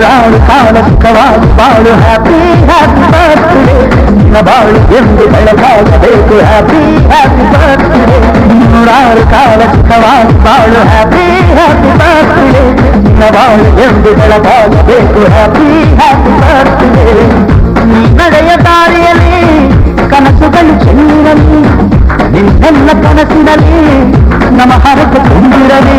ನೂರಾರು ಕಾಲ ಸುಖವಾಗಿ ಬಾಳು ಹ್ಯಾಪಿ ಹ್ಯಾಪಿ ಬರ್ತ್ಡೇ ನಿನ್ನ ಬಾಳು ಎಂದು ಬೆಳಗಾಗಬೇಕು ಹ್ಯಾಪಿ ಹ್ಯಾಪಿ ಬರ್ತ್ಡೇ ನೂರಾರು ಕಾಲ ಸುಖವಾಗಿ ಬಾಳು ಹ್ಯಾಪಿ ಹ್ಯಾಪಿ ಬರ್ತ್ಡೇ ನಿನ್ನ ಬಾಳು ಎಂದು ಬೆಳಗಾಗಬೇಕು ಹ್ಯಾಪಿ ಹ್ಯಾಪಿ ಬರ್ತ್ಡೇ ನೀ ನಡೆಯ ದಾರಿಯಲ್ಲಿ ಕನಸುಗಳು ಚೆಲ್ಲಿರಲಿ ನಿನ್ನೆಲ್ಲ ಕನಸಿನಲ್ಲಿ ನಮ್ಮ ಹರಕೆ ತುಂಬಿರಲಿ